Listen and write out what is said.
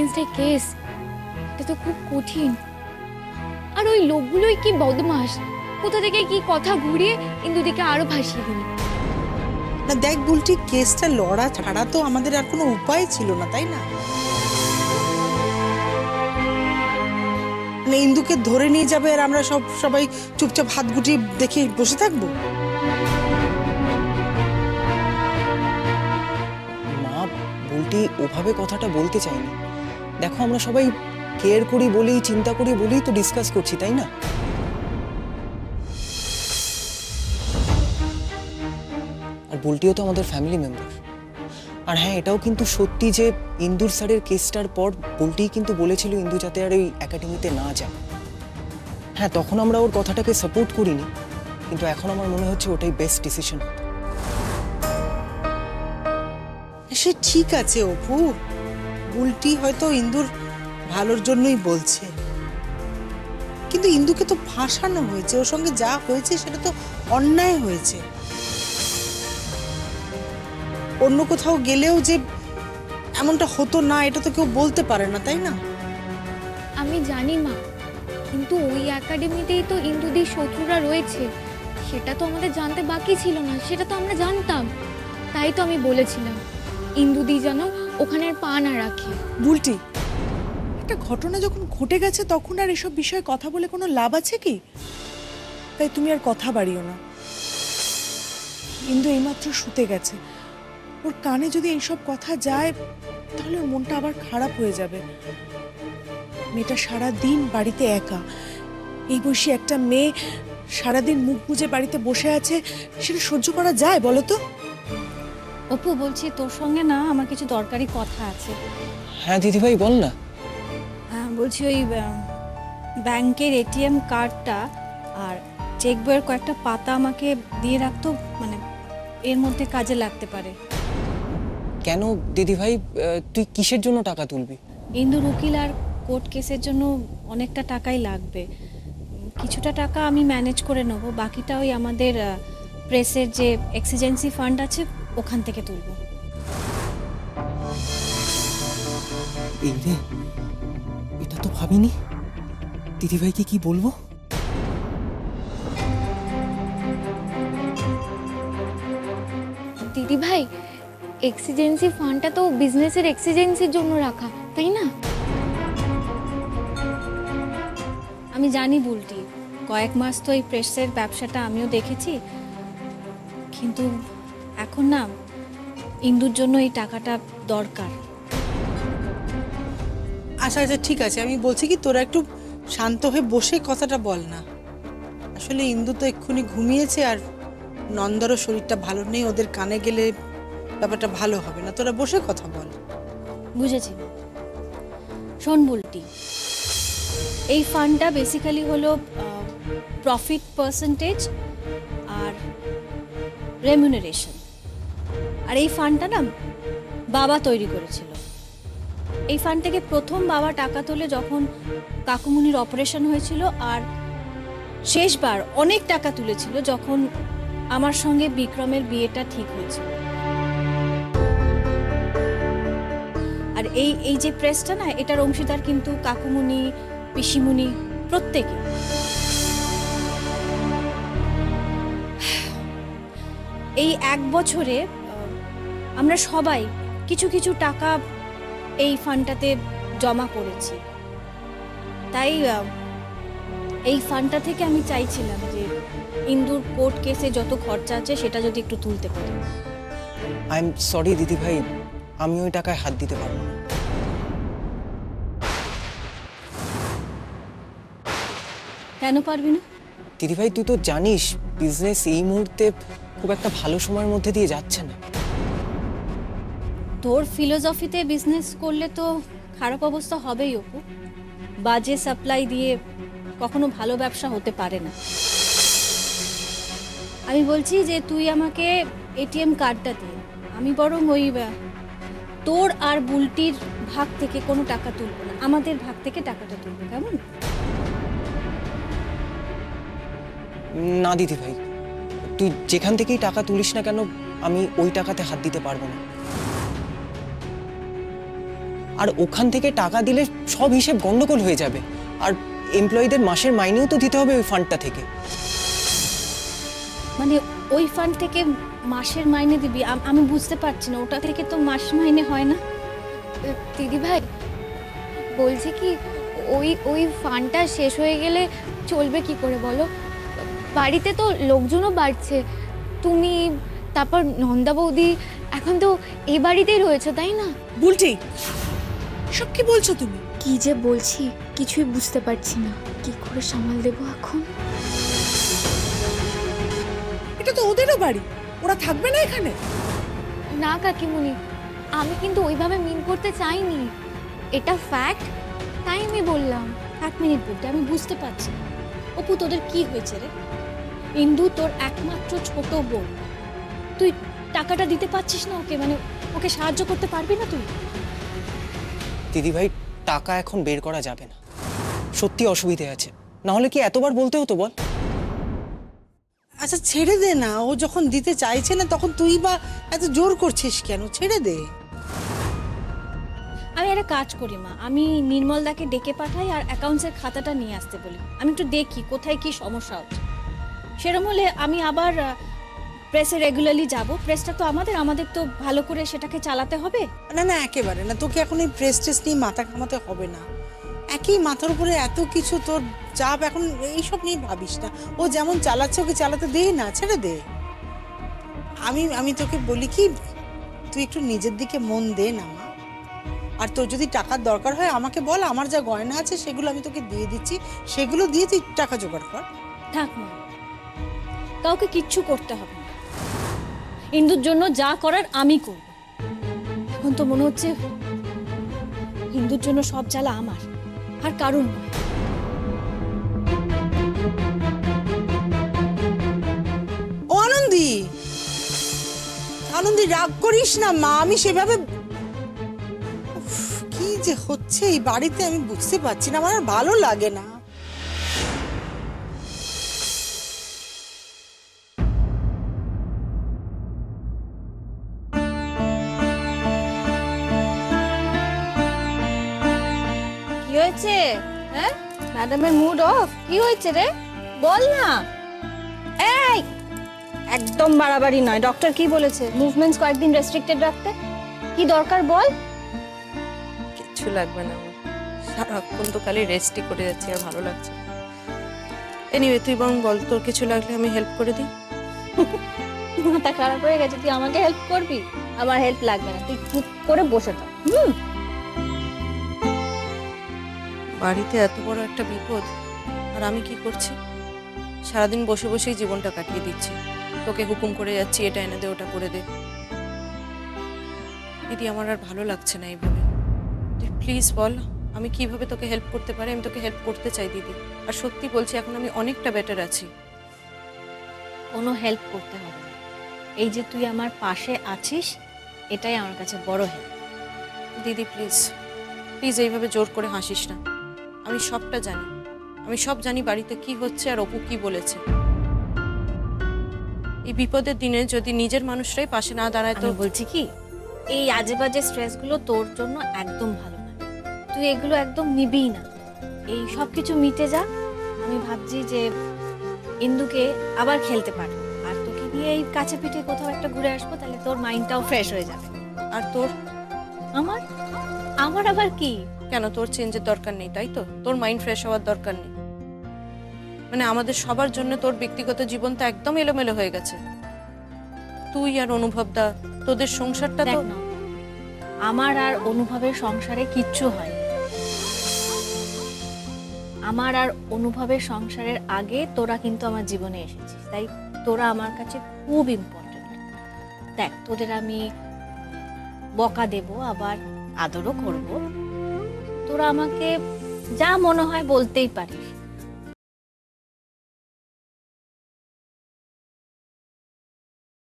Against এ case, এটা তো খুব কঠিন। আর ওই লোকগুলোই কি বদমাস, কোথা থেকে কি কথা ঘুরিয়ে ইন্দুদিকে আরো ভাসিয়ে দিল। না দেখ বুলটি, কেসটা লড়া ছাড়া তো আমাদের আর কোনো উপায় ছিল না, তাই না? মানে ইন্দুকে ধরে নিয়ে যাবে আর আমরা সবাই চুপচাপ হাত গুটিয়ে দেখে বসে থাকবো? মা, বুলটি ওভাবে কথাটা বলতে চাইনি। দেখো, আমরা সবাই কেয়ার করি বলেই, চিন্তা করি বলেই তো ডিসকাস করছি, তাই না? আর বুলটিও তো আমাদের ফ্যামিলি মেম্বার। আর হ্যাঁ, এটাও কিন্তু সত্যি যে ইন্দুর স্যারের কেসটার পর বুলটিই কিন্তু বলেছিল ইন্দু যাতে আর ওই একাডেমিতে না যায়। হ্যাঁ, তখন আমরা ওর কথাটাকে সাপোর্ট করিনি, কিন্তু এখন আমার মনে হচ্ছে ওটাই বেস্ট ডিসিশন। সে ঠিক আছে অপু, বুলটি হয়তো ইন্দুর ভালোর জন্যই বলছে, কিন্তু ইন্দুকে তো ফাঁসানো হয়েছে, ওর সঙ্গে যা হয়েছে সেটা তো অন্যায় হয়েছে। অন্য কোথাও গেলেও যে এমনটা হতো না এটা তো কেউ বলতে পারে না, তাই না? আমি জানি মা, কিন্তু ওই একাডেমিতেই তো ইন্দুদির শত্রুরা রয়েছে, সেটা তো আমাদের জানতে বাকি ছিল না, সেটা তো আমরা জানতাম। তাই তো আমি বলেছিলাম ইন্দুদি যেন ওখানের পা না রাখে। বুলটি, একটা ঘটনা যখন ঘটে গেছে তখন আর এসব বিষয়ে কথা বলে কোনো লাভ আছে কি? তাই তুমি আর কথা বাড়িও না। ইন্দু এইমাত্র শুতে গেছে, ওর কানে যদি এইসব কথা যায় তাহলে ওর মনটা আবার খারাপ হয়ে যাবে। মেয়েটা সারাদিন বাড়িতে একা, এই বয়সী একটা মেয়ে সারাদিন মুখ বুজে বাড়িতে বসে আছে, সেটা সহ্য করা যায় বলো তো? অপু, বলছি তোর সঙ্গে না আমার কিছু দরকারি কথা আছে। হ্যাঁ দিদিভাই, বল না। বলছি ওই ব্যাংকের এটিএম কার্ডটা আর চেক বইয়ের কয়েকটা পাতা আমাকে দিয়ে রাখতো, মানে এর মধ্যে কাজে লাগতে পারে। কেন দিদিভাই, তুই কিসের জন্য টাকা তুলবি? ইন্দুর উকিল আর কোর্ট কেসের জন্য অনেকটা টাকাই লাগবে। কিছুটা টাকা আমি ম্যানেজ করে নেব, বাকিটা ওই আমাদের প্রেসের যে এক্সিজেন্সি ফান্ড আছে ওখান থেকে তুলব। এই রে, এটা তো ভাবিনি। দিদিভাইকে কি বলবো? দিদি ভাই, এক্সিজেন্সি ফান্ডটা তো বিজনেসের এক্সিজেন্সির জন্য রাখা, তাই না? আমি জানি বুলটি, কয়েক মাস তো এই প্রেসের ব্যবসাটা আমিও দেখেছি, কিন্তু এখন না ইন্দুর জন্য এই টাকাটা দরকার। আচ্ছা আচ্ছা ঠিক আছে, আমি বলছি কি তোরা একটু শান্ত হয়ে বসে কথাটা বল না। আসলে ইন্দু তো এক্ষুনি ঘুমিয়েছে আর নন্দারও শরীরটা ভালো নেই, ওদের কানে গেলে ব্যাপারটা ভালো হবে না, তোরা বসে কথা বল। বুঝেছি। শোন বুলটি, এই ফান্ডটা বেসিক্যালি হলো প্রফিট পার্সেন্টেজ আর রেমিউনারেশন। আর এই ফান্ডটা না বাবা তৈরি করেছিল। এই ফান্ড থেকে প্রথম বাবা টাকা তোলে যখন কাকুমুনির অপারেশন হয়েছিল, আর শেষবার অনেক টাকা তুলেছিল যখন আমার সঙ্গে বিক্রমের বিয়েটা ঠিক হয়েছিল। আর এই যে প্রেসটা না, এটার অংশীদার কিন্তু কাকুমুনি, পিসিমুনি প্রত্যেকে। এই এক বছরে আমরা সবাই কিছু কিছু টাকা এই ফান্ডটাতে জমা করেছি। তাই এই ফান্ডটা থেকে আমি চাইছিলাম যে ইন্দুর কোর্ট কেসে যত খরচা আছে সেটা যদি একটু তুলতে পারি। আই এম সরি দিদিভাই, আমি ওই টাকায় হাত দিতে পারবো না। কেন পারবি না? দিদিভাই, তুই তো জানিস বিজনেস এই মুহূর্তে খুব একটা ভালো সময়ের মধ্যে দিয়ে যাচ্ছে না। তোর ফিলোসফিতে বিজনেস করলে তো খারাপ অবস্থা হবেই অপু। বাজে সাপ্লাই দিয়ে কখনো ভালো ব্যবসা হতে পারে না। আমি বলছি যে তুই আমাকে এটিএম কার্ডটা দে, আমি বরং ওই তোর আর বুলটির ভাগ থেকে কোনো টাকা তুলবো না, আমাদের ভাগ থেকে টাকাটা তুলবো, কেমন? না দিদিভাই, তুই যেখান থেকেই টাকা তুলিস না কেন, আমি ওই টাকাতে হাত দিতে পারবো না। আর ওখান থেকে টাকা দিলে সব হিসেব গন্ডগোল হয়ে যাবে। আর এমপ্লয়ীদের মাসের মাইনেও তো দিতে হবে ওই ফান্ডটা থেকে। মানে ওই ফান্ড থেকে মাসের মাইনে দিবি? আমি বুঝতে পারছি না, ওটা থেকে তো মাস মাইনে হয় না। দিদি ভাই বলছি কি, ওই ওই ফান্ডটা শেষ হয়ে গেলে চলবে কি করে বলো? বাড়িতে তো লোকজনও বাড়ছে, তুমি, তারপর নন্দা বৌদি, এখন তো এই বাড়িতেই রয়েছে, তাই না? বুলটি, সব কি বলছো তুমি? কি যে বলছি কিছুই বুঝতে পারছি না, কি করে সামাল দেবো এখন। এটা তো ওদেরও বাড়ি, ওরা থাকবে না এখানে? না কাকিমুনি, আমি কিন্তু ওইভাবে মিন করতে চাইনি, এটা ফ্যাক্ট, তাই আমি বললাম। 1 মিনিট বলতে আমি বুঝতে পারছি না। অপু, তোদের কি হয়েছে রে? ইন্দু তোর একমাত্র ছোট বোন, তুই টাকাটা দিতে পারছিস না ওকে? মানে ওকে সাহায্য করতে পারবি না তুই? দিদিভাই, টাকা এখন বের করা যাবে না, সত্যি অসুবিধে আছে। না হলে কি এতবার বলতে হতো বল? আচ্ছা ছেড়ে দে না, ও যখন দিতে চাইছে না তখন তুই বা এত জোর করছিস কেন? ছেড়ে দে। আমি একটা কাজ করি মা, আমি নির্মল দাকে ডেকে পাঠাই আর অ্যাকাউন্টসের খাতাটা নিয়ে আসতে বলি। আমি একটু দেখি কোথায় কি সমস্যা হচ্ছে। সেরকম হলে আমি আবার প্রেসে রেগুলারলি যাব। প্রেসটা তো আমাদের তো ভালো করে সেটাকে চালাতে হবে। না না, একেবারে না, তোকে এখন এই প্রেস টেস্ট নিয়ে মাথা ঘামাতে হবে না। একই মাথার উপরে এত কিছু তোর চাপ, এখন এইসব নিয়ে ভাবিস না। ও যেমন চালাচ্ছে ওকে চালাতে দে না, ছেড়ে দে। আমি তোকে বলি কি, তুই একটু নিজের দিকে মন দে না মা। আর তোর যদি টাকার দরকার হয় আমাকে বল, আমার যা গয়না আছে সেগুলো আমি তোকে দিয়ে দিচ্ছি, সেগুলো দিয়ে তুই টাকা জোগাড় কর। থাক মা, কাউকে কিচ্ছু করতে হবে না। ইন্দুর জন্য যা করার আমি করব। এখন তো মনে হচ্ছে ইন্দুর জন্য সব জ্বালা আমার, আর কারণ নয়। ও আনন্দি, আনন্দি রাগ করিস না মা, আমি সেভাবে উফ, কি যে হচ্ছে এই বাড়িতে আমি বুঝতে পারছি না, আমার আর ভালো লাগে না। কি হয়েছে? হ্যাঁ, ম্যাডামের মুড অফ? কি হয়েছে রে, বল না। এই একদম বাড়াবাড়ি নয়। ডক্টর কি বলেছে? মুভমেন্টস কয়েকদিন রেস্ট্রিক্টেড রাখতে। কি দরকার বল? কিচ্ছু লাগবে না আমার, সারাক্ষণ তো খালি রেস্টই করে যাচ্ছি, আর ভালো লাগছে। এনিওয়ে তুই বরং বল, তোর কিছু লাগলে আমি হেল্প করে দিই। মাথা খারাপ হয়ে গেছে, তুই আমাকে হেল্প করবি? আমার হেল্প লাগবে না, তুই চুপ করে বসে থাক। বাড়িতে এত বড় একটা বিপদ, আর আমি কি করছি? সারাদিন বসে বসেই জীবনটা কাটিয়ে দিচ্ছি, তোকে হুকুম করে যাচ্ছি এটা এনে দে ওটা করে দে। দিদি, আমার আর ভালো লাগছে না এইভাবে। তুই প্লিজ বল আমি কিভাবে তোকে হেল্প করতে পারি। আমি তোকে হেল্প করতে চাই দিদি, আর সত্যি বলছি এখন আমি অনেকটা বেটার আছি। কোনো হেল্প করতে হবে না, এই যে তুই আমার পাশে আছিস এটাই আমার কাছে বড় হেল্প। দিদি প্লিজ প্লিজ এইভাবে জোর করে হাসিস না। আমি সবটা জানি, আমি সব জানি বাড়িতে কি হচ্ছে আর অপু কি বলেছে। এই বিপদের দিনে যদি নিজের মানুষরাই পাশে না দাঁড়ায় তো। আমি বলছি কি, এই আজে বাজে স্ট্রেসগুলো তোর জন্য একদম ভালো না, তুই এগুলো একদম নিবিই না। এই সব কিছু মিটে যা, আমি ভাবছি যে ইন্দুকে আবার খেলতে পারবো, আর তোকে নিয়ে এই কাছে পিঠে কোথাও একটা ঘুরে আসবো, তাহলে তোর মাইন্ডটাও ফ্রেশ হয়ে যাবে। আর তোর? আমার আমার আবার কি? কেন, তোর চেঞ্জের দরকার নেই তাই তো? তোর মাইন্ড ফ্রেশ হওয়ার দরকার নেই মানে? আমাদের সবার জন্য তোর ব্যক্তিগত জীবনটা একদম এলোমেলো হয়ে গেছে। তুই আর অনুভবদা, তোদের সংসারটা তো। দেখ না, আমার আর অনুভবের সংসারে কিচ্ছু হয়। আমার আর অনুভবের সংসারের আগে তোরা কিন্তু আমার জীবনে এসেছিস, তাই তোরা আমার কাছে খুব ইম্পর্টেন্ট। দেখ, তোদের আমি বকা দেব, আবার আদরও করব। তোরা আমাকে যা মনে হয় বলতেই পারিস,